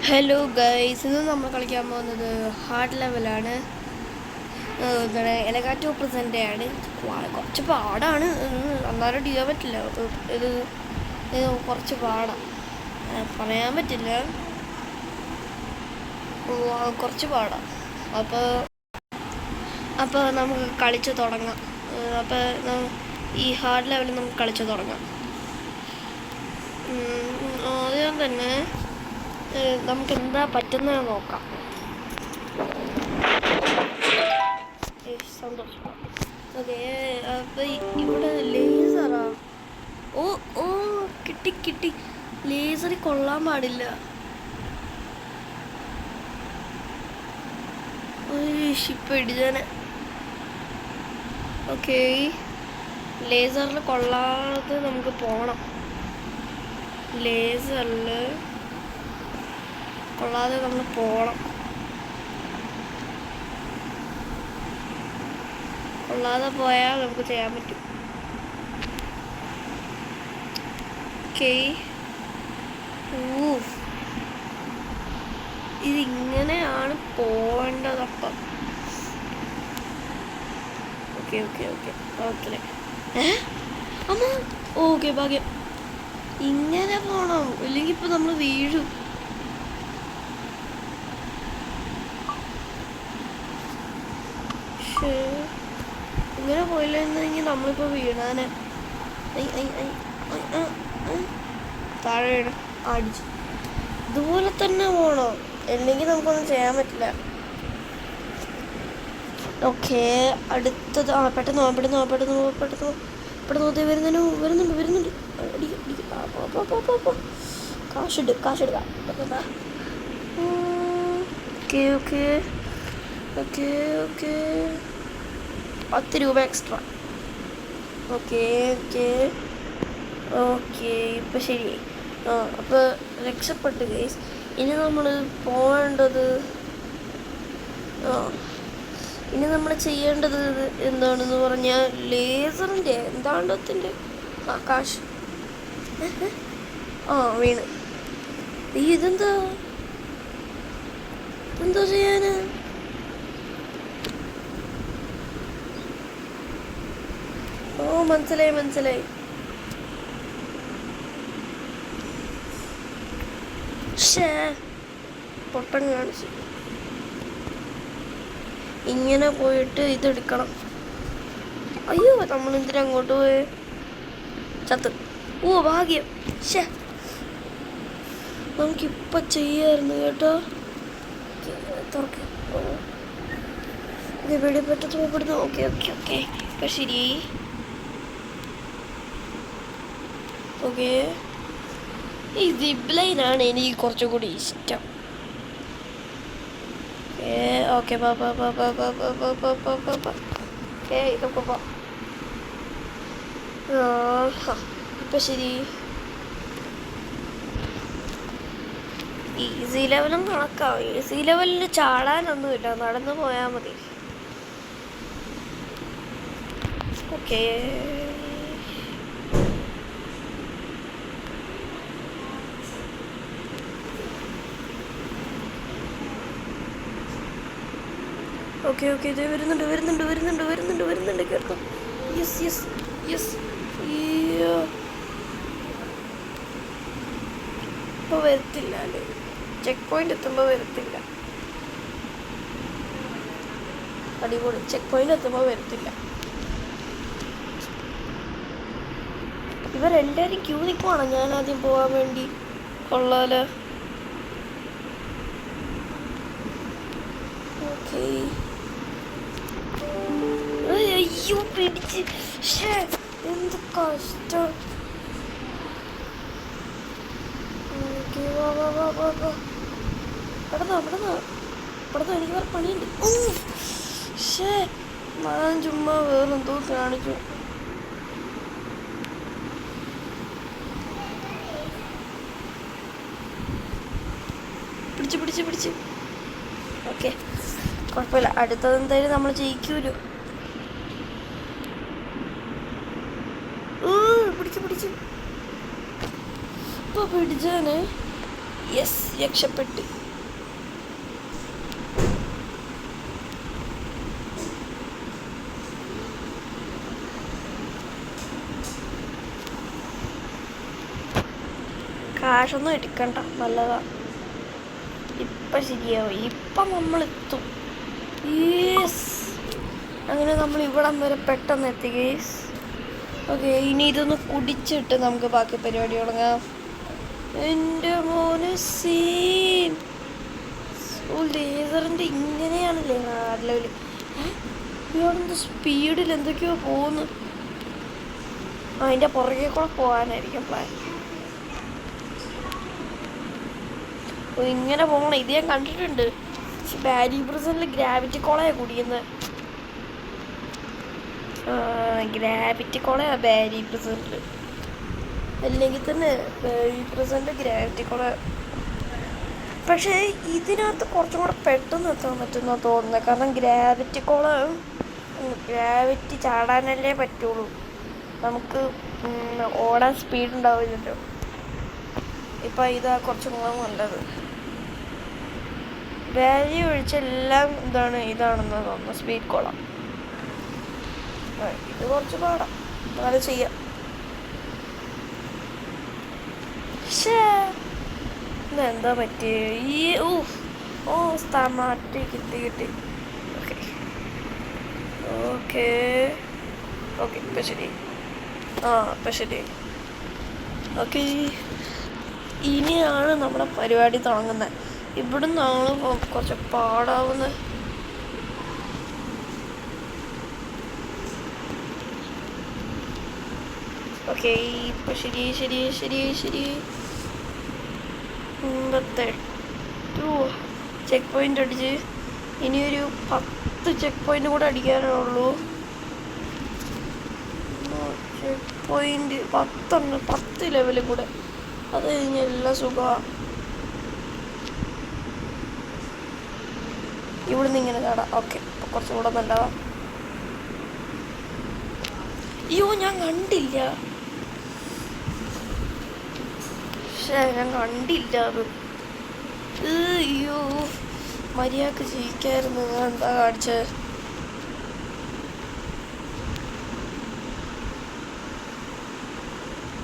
Hello guys, ഇന്ന് നമ്മൾ കളിക്കാൻ പോകുന്നത് ഹാർഡ് ലെവലാണ്. എലഗാ 2% ആണ്. കുറച്ച് പാടാണ്, അന്നേരം ചെയ്യാൻ പറ്റില്ല. ഇത് കുറച്ച് പാടാണ്, പറയാൻ പറ്റില്ല. കുറച്ച് പാടാണ്. അപ്പോൾ നമുക്ക് കളിച്ച് തുടങ്ങാം. അപ്പോൾ ഈ ഹാർഡ് ലെവലിൽ നമുക്ക് കളിച്ച് തുടങ്ങാം. ആദ്യം തന്നെ നമുക്ക് എന്താ പറ്റുന്നത് നോക്കാം. സന്തോഷം. ഓക്കെ, അപ്പൊ ഇവിടെ ലേസറാ. ഓ ഓ കിട്ടി. ലേസറിൽ കൊള്ളാൻ പാടില്ല. ഇപ്പൊ ഇടിച്ചാനെ. ഓക്കെ, ലേസറിൽ കൊള്ളാതെ നമുക്ക് പോണം. ലേസറിൽ കൊള്ളാതെ നമ്മൾ പോകണം. കൊള്ളാതെ പോയാൽ നമുക്ക് ചെയ്യാൻ പറ്റും. ഓക്കെ, ഇതിങ്ങനെയാണ് പോവേണ്ടത്. അപ്പം ഓക്കെ അമ്മ. ഓക്കെ, ഭാഗ്യം. ഇങ്ങനെ പോണം, ഇല്ലെങ്കിൽ ഇപ്പൊ നമ്മൾ വീഴും. ഇങ്ങനെ പോയില്ലെങ്കിൽ നമ്മളിപ്പോ വീണാനെ. താഴെ അടിച്ചു. ഇതുപോലെ തന്നെ പോണോ, അല്ലെങ്കിൽ നമുക്കൊന്നും ചെയ്യാൻ പറ്റില്ല. ഓക്കെ, അടുത്തത്. പെട്ടെന്ന് വരുന്നുണ്ട്. കാശെടുക്കാം. ഓക്കെ 10 രൂപ എക്സ്ട്രാ. ഓക്കെ ഇപ്പം ശരിയായി. അപ്പോൾ രക്ഷപ്പെട്ടു ഗൈസ്. ഇനി നമ്മൾ പോവേണ്ടത്, ഇനി നമ്മൾ ചെയ്യേണ്ടത് എന്താണെന്ന് പറഞ്ഞാൽ ലേസറിൻ്റെ എന്താണ്ടത്തിൻ്റെ കാശ്. വീണ്. ഇതെന്താ ചെയ്യാന്? മനസ്സിലായി. പൊട്ടൻ കാണിച്ചു. ഇങ്ങനെ പോയിട്ട് ഇതെടുക്കണം. അയ്യോ, നമ്മളെന്തിനാ അങ്ങോട്ട് പോയേ? ചത്ത്. ഭാഗ്യം. നമുക്കിപ്പം ചെയ്യായിരുന്നു കേട്ടോ. ഇവിടെ പറ്റപ്പെടുന്നു. ഓക്കെ ഇപ്പം ശരി. ഓക്കെ, ഈ സിപ്പ് ലൈനാണ് എനിക്ക് കുറച്ചും കൂടി ഇഷ്ടം. ഓക്കെ ഇതൊക്കെ ഇപ്പം ശരി. ഈസി ലെവലും കണക്കാം. ഈസി ലെവലിൽ ചാടാനൊന്നുമില്ല, നടന്നു പോയാൽ മതി. ഓക്കെ, ഇത് വരുന്നുണ്ട് കേൾക്കാം. യെസ്. ഇപ്പോൾ വരത്തില്ല അല്ലേ? ചെക്ക് പോയിന്റ് എത്തുമ്പോൾ വരത്തില്ല. അടിപൊളി. ചെക്ക് പോയിന്റ് എത്തുമ്പോൾ വരത്തില്ല. ഇവരെല്ലാവരും ക്യൂ നിൽക്കുവാണോ? ഞാൻ ആദ്യം പോകാൻ വേണ്ടി. കൊള്ളാലോ. ഓക്കെ, അയ്യോ പിടിച്ച്. എന്ത് കഷ്ടം. പെടുന്നോ എനിക്ക് വേറെ പണിയുണ്ട്. ഞാൻ ചുമ്മാ വേറെന്തോ കാണിച്ചു. പിടിച്ച്. ഓക്കെ, കുഴപ്പമില്ല. അടുത്തത് എന്തായാലും നമ്മൾ ജയിക്കൂലോ. പിടിച്ച് ഇപ്പൊ പിടിച്ചാന്. യെസ്, രക്ഷപ്പെട്ട്. കാശൊന്നും എടുക്കണ്ട, നല്ലതാ. ഇപ്പം ശരിയാവും, ഇപ്പം നമ്മളെത്തും. യെസ്, അങ്ങനെ നമ്മൾ ഇവിടം വരെ പെട്ടെന്ന് എത്തി ഗൈസ്. ഓക്കെ, ഇനി ഇതൊന്ന് കുടിച്ചിട്ട് നമുക്ക് ബാക്കി പരിപാടി തുടങ്ങാം. എൻ്റെ മോന് സീൻ. ലേസറിൻ്റെ ഇങ്ങനെയാണല്ലേ ഹാർഡ് ലെവൽ. ഇയാളെന്ത് സ്പീഡിൽ എന്തൊക്കെയോ പോകുന്നു. അതിൻ്റെ പുറകെ കൂടെ പോകാനായിരിക്കും പ്ലാൻ. ഇങ്ങനെ പോകണം, ഇത് ഞാൻ കണ്ടിട്ടുണ്ട്. പക്ഷെ ബാരി ബ്രസലിൽ ഗ്രാവിറ്റി കോളയാണ് കുടിക്കുന്നത്. ഗ്രാവിറ്റി കോളയാ ബാരി ബ്രസലിൽ, അല്ലെങ്കിൽ തന്നെ ബാരി ബ്രസലിൻ്റെ ഗ്രാവിറ്റി കോള. പക്ഷേ ഇതിനകത്ത് കുറച്ചും കൂടെ പെട്ടെന്ന് എത്താൻ പറ്റുമെന്നാണ് തോന്നുന്നത്. കാരണം ഗ്രാവിറ്റി ചാടാനല്ലേ പറ്റുള്ളൂ, നമുക്ക് ഓടാൻ സ്പീഡ് ഉണ്ടാവില്ലല്ലോ. ഇപ്പം ഇതാ കുറച്ചും കൂടെ നല്ലത്. വാല്യൂ ഒഴിച്ചെല്ലാം ഇതാണെന്ന് തോന്നുന്നു സ്പീഡ് കോള. ഇത് കുറച്ച് പാടാം, അത് ചെയ്യാം. പക്ഷേ ഇതെന്താ പറ്റിയ ഈ മാറ്റി കിട്ടി. ഓക്കെ ഓക്കെ ഓക്കെ, ഇപ്പം ശരി. ഇപ്പം ശരി. ഓക്കെ, ഇനിയാണ് നമ്മുടെ പരിപാടി തുടങ്ങുന്നത്. ഇവിടുന്നാണ് കുറച്ച് പാടാവുന്നത്. ഓക്കെ, ഇപ്പം ശരി. ചെക്ക് പോയിന്റ് അടിച്ച് ഇനിയൊരു 10 ചെക്ക് പോയിന്റ് കൂടെ അടിക്കാനുള്ളൂ. ചെക്ക് പോയിന്റ് 10 ലെവലിൽ കൂടെ, അത് കഴിഞ്ഞ എല്ലാം സുഖമാണ്. ഇവിടുന്ന് ഇങ്ങനെ കാണാം. ഓക്കെ, അപ്പോൾ കുറച്ചും കൂടെ നല്ലതാ. അയ്യോ, ഞാൻ കണ്ടില്ല. ഞാൻ കണ്ടില്ല അത്. അയ്യോ, മര്യാദക്ക് ജയിക്കായിരുന്നു. ഞാൻ എന്താ കാണിച്ചത്?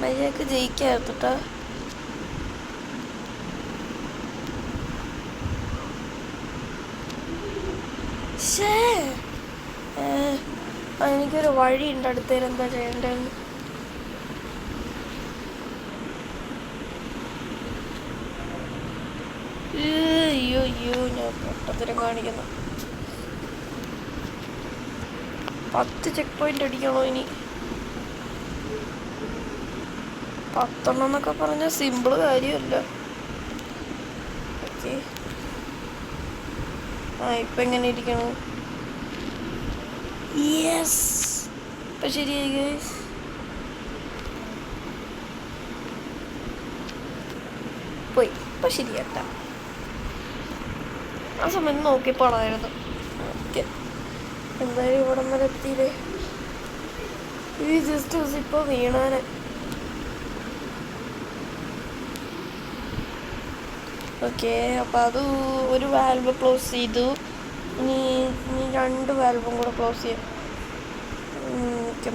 മര്യാദക്ക് ജയിക്കായിരുന്നു കേട്ടോ. എനിക്കൊരു വഴിയുണ്ട് അടുത്തേൽ എന്താ ചെയ്യേണ്ടതെന്ന്. അയ്യോ, ഞാൻ പൊട്ടത്തരം കാണിക്കുന്നു. 10 ചെക്ക് പോയിന്റ് അടിക്കണോ ഇനി? 10 എന്നൊക്കെ പറഞ്ഞാൽ സിമ്പിൾ കാര്യമല്ല. ഓക്കെ, ഇപ്പം എങ്ങനെ ഇരിക്കണു? യെസ്, ഇപ്പം ശരിയായി ഗൈസ്. പോയി, ഇപ്പം ശരിയാട്ടാ. ആ സമയം നോക്കി പോണമായിരുന്നു. ഓക്കെ, എന്തായാലും ഇവിടം വരെ എത്തിയില്ലേ. ഈ ജസ്റ്റ് ഇപ്പോൾ വീണാന്. ഓക്കെ, അപ്പോൾ അത് ഒരു വാൽവ് ക്ലോസ് ചെയ്തു. ഇനി 2 വാൽവും കൂടെ ക്ലോസ് ചെയ്യാം.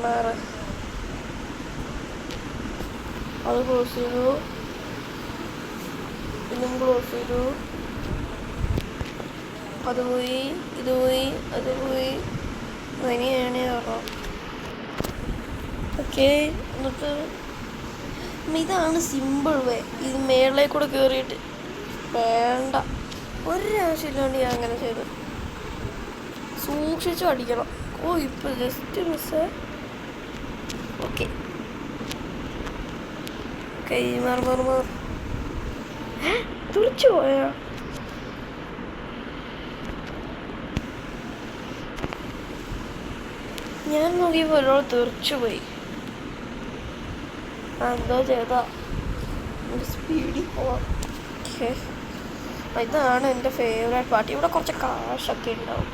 മാറ്, അത് ക്ലോസ് ചെയ്തു. ഇതും ക്ലോസ് ചെയ്തു. അത് പോയി, ഇത് പോയി, അത് പോയി. ഇനിയാണ് പറഞ്ഞോ. ഓക്കെ, എന്നിട്ട് ഇതാണ് സിമ്പിൾ വേ. ഇത് മേളിലേക്ക് കൂടെ കയറിയിട്ട് വേണ്ട, ഒരാവശ്യമില്ലാണ്ട് ഞാൻ അങ്ങനെ ചെയ്തു. സൂക്ഷിച്ചു അടിക്കണം. ഇപ്പം ജസ്റ്റ് മിസ്. ഓക്കെ, മാർ തുറച്ചു പോയാ. ഞാൻ നോക്കിയപ്പോൾ ഒരാൾ തെറിച്ചു പോയി. എന്തോ ചെയ്താ സ്പീഡിൽ പോവാം. ഇതാണ് എൻ്റെ ഫേവറേറ്റ് പാർട്ടി. ഇവിടെ കുറച്ച് കാശൊക്കെ ഉണ്ടാവും.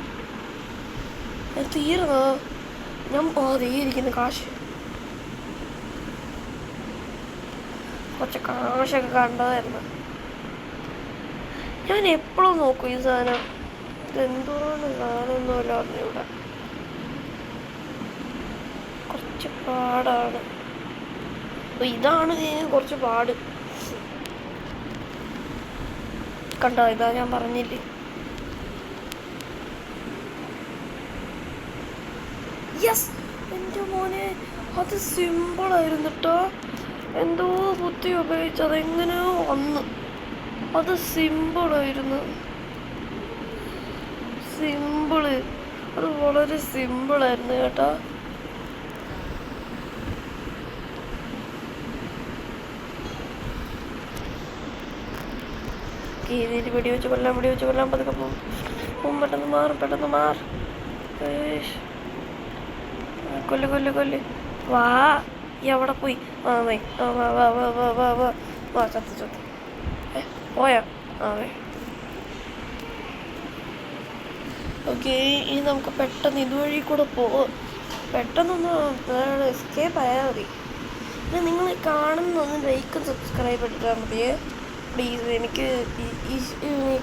തീർന്നോ? ഞാൻ തീയിരിക്കുന്നു കാശ്. കുറച്ച് കാശൊക്കെ കണ്ടതായിരുന്നു. ഞാൻ എപ്പോഴും നോക്കും ഈ സാധനം. ഇതെന്തോന്ന് സാധനമൊന്നുമല്ല അറിഞ്ഞൂടെ. കുറച്ച് പാടാണ്. ഇതാണ് കുറച്ച് പാട്. കണ്ടോ, ഇതാ ഞാൻ പറഞ്ഞില്ലേ. യെസ്, എൻ്റെ മോനെ, അത് സിമ്പിളായിരുന്നു കേട്ടോ. എന്തോ ബുദ്ധി ഉപയോഗിച്ച് അതെങ്ങനെയോ വന്നു. അത് സിമ്പിളായിരുന്നു, സിമ്പിള്. അത് വളരെ സിമ്പിളായിരുന്നു കേട്ടോ. ഇതിൽ വെടിവെച്ച് കൊല്ലാൻ പതുക്കെ പോകും. പെട്ടെന്ന് മാറും. കൊല്ല്. വാ, എവിടെ പോയി? വാ ചത്ത് പോയാ? ഓക്കെ, ഇനി നമുക്ക് പെട്ടെന്ന് ഇതുവഴി കൂടെ പെട്ടെന്നൊന്ന് എസ്കേപ്പ് ആയാൽ മതി. പിന്നെ നിങ്ങൾ കാണുന്നൊന്ന് ലൈക്കും സബ്സ്ക്രൈബ് ഇട്ടാൽ മതിയേ പ്ലീസ്. എനിക്ക് ഈ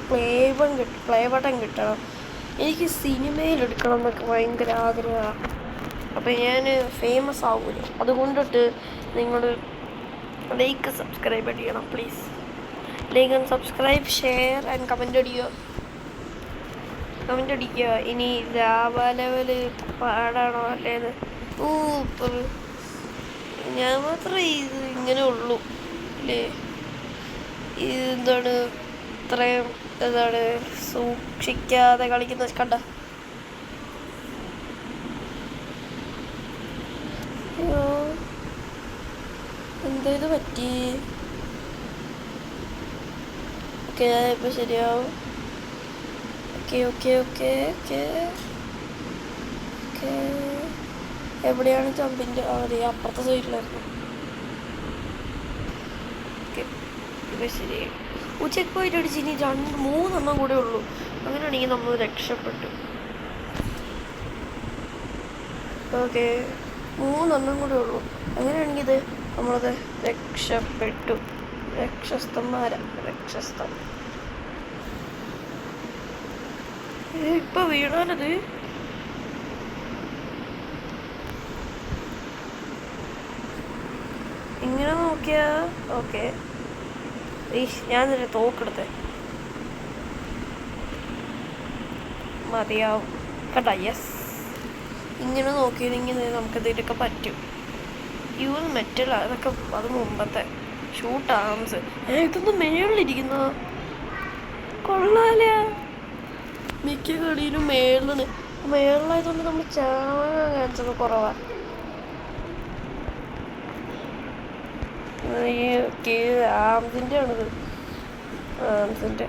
പ്ലേ ബട്ടൺ കിട്ടണം. എനിക്ക് സിനിമയിലെടുക്കണം എന്നൊക്കെ ഭയങ്കര ആഗ്രഹമാണ്. അപ്പം ഞാൻ ഫേമസ് ആവുമല്ലോ. അതുകൊണ്ടിട്ട് നിങ്ങൾ ലൈക്ക് സബ്സ്ക്രൈബ് ചെയ്യണം please. Like and subscribe, share and comment അടിക്കുക. ഇനി ലെവല് പാടാണോ അല്ലേന്ന് ഞാൻ മാത്രമേ ഇത് ഇങ്ങനെ ഉള്ളൂ അല്ലേ? എന്താണ് ഇത്രയും സൂക്ഷിക്കാതെ കളിക്കുന്ന കണ്ട. എന്താ ഇത് പറ്റി? ഓക്കെ, ഇപ്പം ശരിയാവും. ഓക്കെ. എവിടെയാണ് ജമ്പിൻ്റെ? അതെ, അപ്പുറത്തെ സൈഡിലായിരുന്നു. ഓക്കെ, ഇപ്പം ശരിയായി. ഉച്ചയ്ക്ക് പോയിട്ട് അടിച്ച് ഇനി 3 കൂടെ ഉള്ളൂ. അങ്ങനെയാണെങ്കിൽ നമ്മൾ രക്ഷപ്പെട്ടു. ഓക്കെ, 3 കൂടെ ഉള്ളൂ. അങ്ങനെയാണെങ്കിൽ ഇത് നമ്മളത് രക്ഷപ്പെട്ടു. രക്ഷസ്ഥം. ഇപ്പൊ വീണാലത് ഇങ്ങനെ നോക്കിയാ. ഓക്കെ, ഞാൻ തോക്കെടുത്തേ മതിയാവും കേട്ടോ. യെസ്, ഇങ്ങനെ നോക്കിയിരുന്നെങ്കിൽ നമുക്കിതിലൊക്കെ പറ്റും. മെറ്റൽ അതൊക്കെ അത് മുമ്പത്തെ ഷൂട്ട് ആംസ്. ഇതൊന്നും മേളിലിരിക്കുന്ന കൊള്ളാല. മിക്ക കളിയിലും മേളിലായതുകൊണ്ട് നമ്മൾ ചാവാൻ ചാൻസൊക്കെ കുറവാണ്. ആംസിൻ്റെ ആണിത്. ആംസിൻ്റെ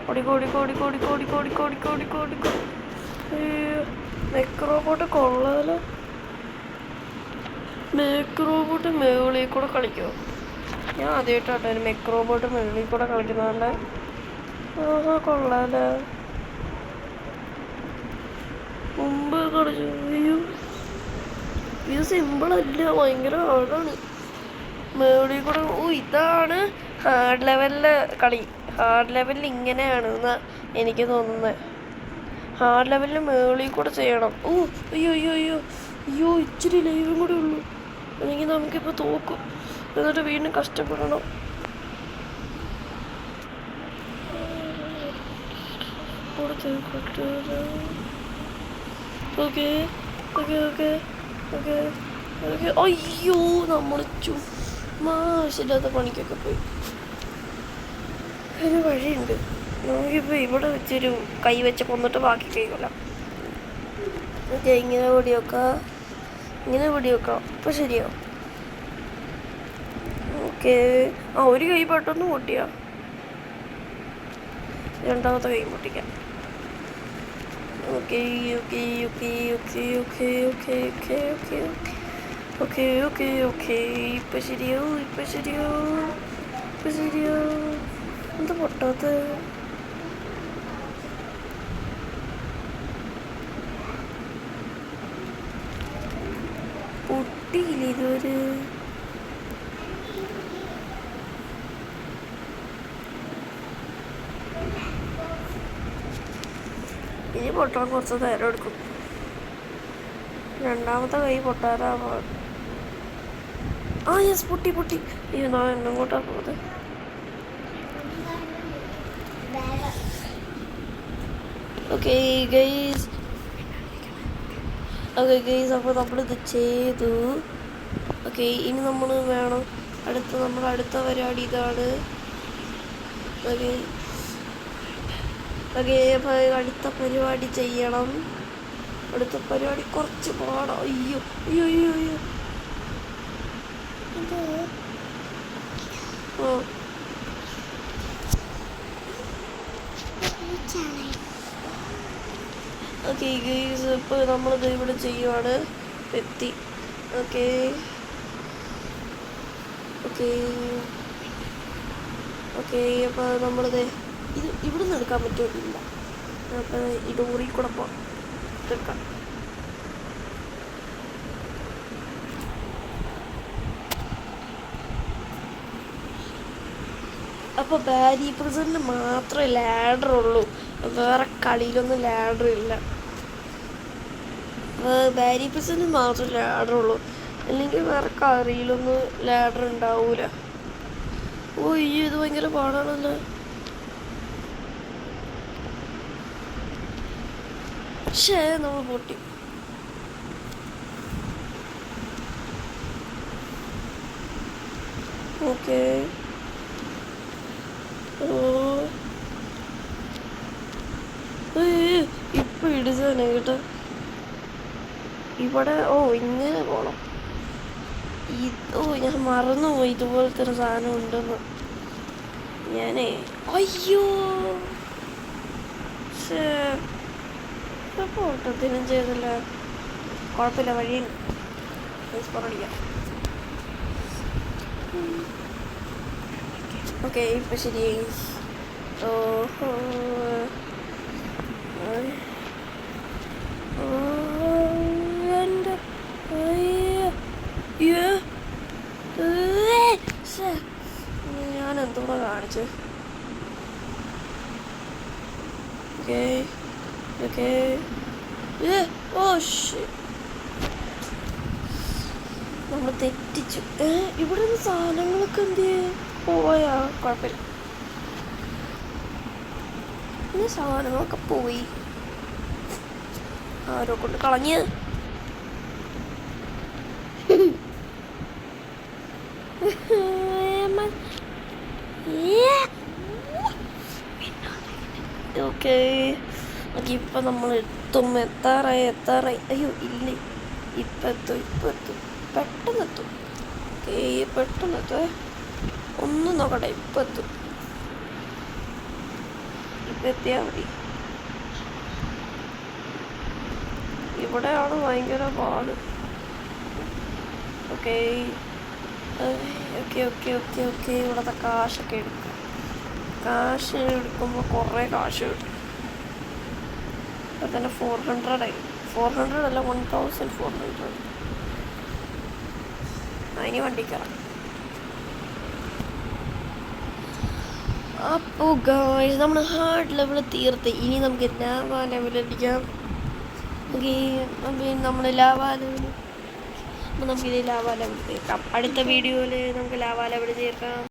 ഓടിക്കോ. മെക്രോബോട്ട് കൊള്ളാലോ. മെക്രോബോട്ട് മേളിൽ കൂടെ കളിക്കുമോ? ഞാൻ ആദ്യമായിട്ടാട്ടോ ഒരു മെക്രോബോട്ട് മേളിൽ കൂടെ കളിക്കുന്നതുകൊണ്ട്. കൊള്ളാലോ. മുമ്പ് കളിച്ചു. ഇത് സിമ്പിളല്ല, ഭയങ്കര ഹാർഡാണ്. മേളിൽ കൂടെ ഇതാണ് ഹാർഡ് ലെവലിലെ കളി. ഹാർഡ് ലെവലിൽ ഇങ്ങനെയാണ് എന്നാ എനിക്ക് തോന്നുന്നത്. ഹാർഡ് ലെവലിൽ മേളിൽ കൂടെ ചെയ്യണം. അയ്യോ ഇച്ചിരി ലൈവും കൂടെ ഉള്ളൂ. അല്ലെങ്കിൽ നമുക്കിപ്പോൾ തോക്കും. എന്നിട്ട് വീണ്ടും കഷ്ടപ്പെടണം. ഓക്കെ. അയ്യോ, നമ്മൾ മാശില്ലാത്ത പണിക്കൊക്കെ പോയി. ഒരു വഴിയുണ്ട്. നമുക്കിപ്പോൾ ഇവിടെ വെച്ചൊരു കൈ വെച്ച് കൊന്നിട്ട് ബാക്കി കൈകൊല്ലാം. ഓക്കെ, ഇങ്ങനെ വെടിവെക്കാം. അപ്പോൾ ശരിയാവും. ഓക്കെ, ഒരു കൈ പെട്ടെന്ന് പൊട്ടിയാ. രണ്ടാമത്തെ കൈ പൊട്ടിക്കാം. ഓക്കെ. ഇപ്പം ശരിയാവും. എന്താ പൊട്ടാത്ത? പൊട്ടിയില്ല ഇതുവരെ. ഇനി പൊട്ടാൻ കുറച്ച് നേരം എടുക്കും. രണ്ടാമത്തെ കൈ പൊട്ടാറാ. ആ യെസ്, പൊട്ടി പൊട്ടി. ഞാൻ എങ്ങോട്ടാ പോകുന്നത്? ഓക്കെ ഗൈസ്, അപ്പോൾ നമ്മളിത് ചെയ്തു. ഓക്കെ, ഇനി നമ്മൾ വേണം നമ്മുടെ അടുത്ത പരിപാടി ഇതാണ്. ഓക്കെ അപ്പോൾ അടുത്ത പരിപാടി ചെയ്യണം. അടുത്ത പരിപാടി കുറച്ച് പാടാ. അയ്യോ അയ്യോ അയ്യോ അയ്യോ. ഓക്കെ ഗൈസ്, ഇപ്പോൾ നമ്മളിത് ഇവിടെ ചെയ്യുവാണ്. എത്തി. ഓക്കെ ഓക്കെ ഓക്കെ അപ്പോൾ നമ്മളിത് ഇവിടെ നിന്ന് എടുക്കാൻ പറ്റില്ല. അപ്പോൾ ഈ ഡോറിൽ കൂടെ പോകാം, എടുക്കാം. അപ്പോൾ ബാരി പ്രിസണിൽ മാത്രമേ ലാഡർ ഉള്ളൂ, വേറെ കളിയിലൊന്നും ലാഡർ ഇല്ല. ബാരി പ്രിസണിൽ മാത്രമേ ലാഡർ ഉള്ളൂ, അല്ലെങ്കിൽ വേറെ കളിയിലൊന്നും ലാഡർ ഉണ്ടാവൂല. ഓ ഇത് ഭയങ്കര പാടാണല്ലോ. പക്ഷേ നമ്മൾ പൊട്ടി. ഓക്കെ ഇപ്പൊ ഇടിച്ചതന്നെ കേട്ടോ. ഇവിടെ ഇങ്ങനെ പോണം. ഞാൻ മറന്നുപോയി ഇതുപോലത്തെ ഒരു സാധനം ഉണ്ടെന്ന്. ഞാനേ അയ്യോ അപ്പോൾ ഓട്ടത്തിനും ചെയ്തില്ല. കുഴപ്പമില്ല, വഴിയിൽ പറഞ്ഞില്ല. ഓക്കെ ഇപ്പം ശരിയായി. ഓഹോ എൻ്റെ ഞാൻ എന്തോടെ കാണിച്ചു. ഓക്കെ ഓക്കെ നമ്മൾ തെറ്റിച്ചു. ഇവിടെ നിന്ന് സാധനങ്ങളൊക്കെ എന്ത് പോയാ? കുഴപ്പമില്ല, പിന്നെ സാധനങ്ങളൊക്കെ പോയി. ആരോ കൊണ്ട് കളഞ്ഞ്. ഓക്കെ ഇപ്പം നമ്മൾ എത്താറായി. അയ്യോ ഇല്ലേ, ഇപ്പം എത്തും പെട്ടെന്നെത്തും. ഓക്കെ പെട്ടെന്നെത്തുവേ. ഒന്നും നോക്കട്ടെ, ഇപ്പം എത്തും. ഇപ്പം എത്തിയാൽ മതി. ഇവിടെയാണ് ഭയങ്കര പാട്. Okay okay okay okay okay ഇവിടുത്തെ കാശൊക്കെ എടുക്കാം. കാശ് എടുക്കുമ്പോൾ കുറേ കാശ് കിട്ടും. ഇപ്പം തന്നെ 400 ആയി. 400 അല്ല, 1400. അതിന് വണ്ടിക്കറാം. അപ്പോൾ ഗായ്സ് നമ്മൾ ഹാർഡ് ലെവൽ തീർത്ത്. ഇനി നമുക്ക് ലാവ ലെവൽ അടിക്കാം. ഓക്കെ നമ്മൾ ലാവ ലെവൽ, അപ്പോൾ നമുക്കിത് ലാവ ലെവൽ തീർക്കാം. അടുത്ത വീഡിയോയിൽ നമുക്ക് ലാവ ലെവൽ തീർക്കാം.